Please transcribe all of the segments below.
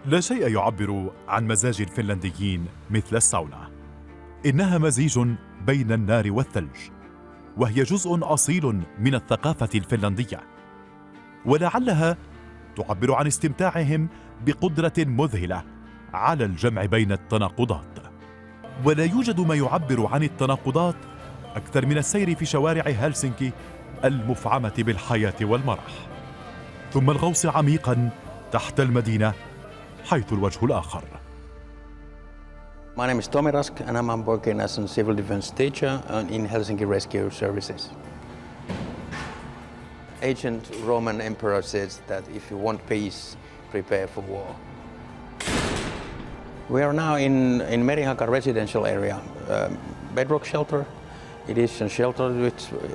لا شيء يعبر عن مزاج الفنلنديين مثل الساونا. إنها مزيج بين النار والثلج، وهي جزء أصيل من الثقافة الفنلندية، ولعلها تعبر عن استمتاعهم بقدرة مذهلة على الجمع بين التناقضات. ولا يوجد ما يعبر عن التناقضات أكثر من السير في شوارع هلسنكي المفعمة بالحياة والمرح، ثم الغوص عميقاً تحت المدينة حيث الوجه الآخر. My name is Tommy Rask and I'm working as a civil defense teacher in Helsinki Rescue Services. Ancient Roman emperor says that if you want peace, prepare for war. We are now in Merihaka residential area, bedrock shelter. It is a shelter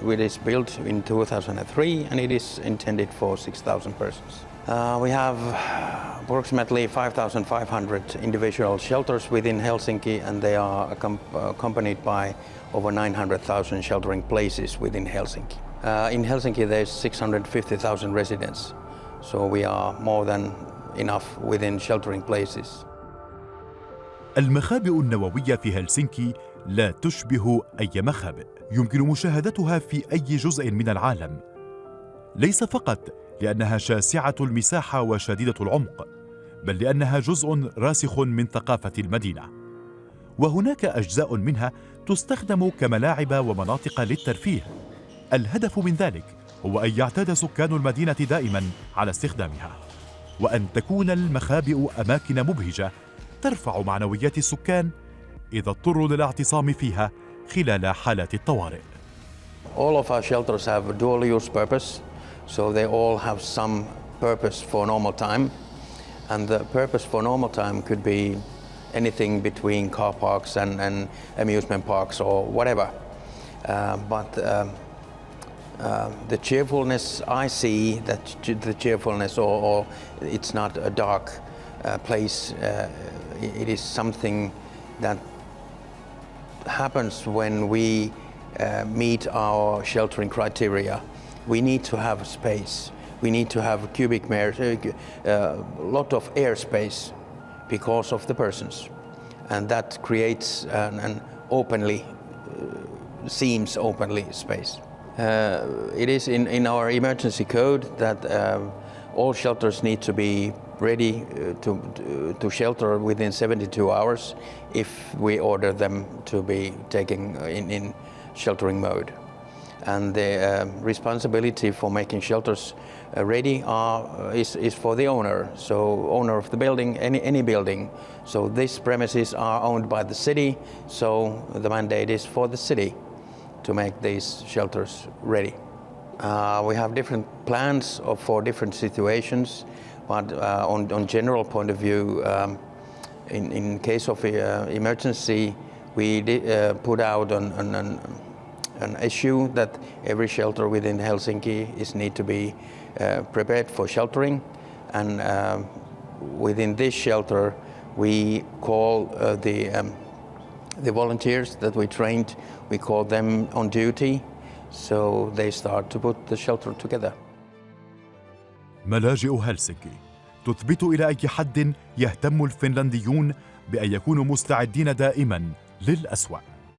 which is built in 2003 and it is intended for 6,000 persons. We have approximately 5,500 individual shelters within Helsinki, and they are accompanied by over 900,000 sheltering places within Helsinki. In Helsinki there's 650,000 residents, so we are more than enough within sheltering places. المخابئ النووية في هلسنكي لا تشبه أي مخابئ يمكن مشاهدتها في أي جزء من العالم، ليس فقط لأنها شاسعة المساحة وشديدة العمق، بل لأنها جزء راسخ من ثقافة المدينة. وهناك أجزاء منها تستخدم كملاعب ومناطق للترفيه. الهدف من ذلك هو أن يعتاد سكان المدينة دائما على استخدامها، وأن تكون المخابئ أماكن مبهجة ترفع معنويات السكان إذا اضطروا للاعتصام فيها خلال حالات الطوارئ. All of our shelters have a dual use purpose, so they all have some purpose for normal time, and the purpose for normal time could be anything between car parks and amusement parks or whatever. But the cheerfulness I see, that the cheerfulness, or it's not a dark place, it is something that happens when we meet our sheltering criteria. We need to have space. We need to have cubic meters, a lot of airspace because of the persons, and that creates an openly, seems openly space. It is in our emergency code that all shelters need to be ready to shelter within 72 hours if we order them to be taken in sheltering mode. And the responsibility for making shelters ready is for the owner, so owner of the building, any building. So these premises are owned by the city, so the mandate is for the city to make these shelters ready. We have different plans for different situations, but on general point of view, in case of emergency, we put out an issue that every shelter within Helsinki need to be prepared for sheltering, and within this shelter we call the volunteers that we trained, we call them on duty, so they start to put the shelter together. ملاجئ هلسنكي تثبت إلى أي حد يهتم الفنلنديون بأن يكونوا مستعدين دائما للأسوأ.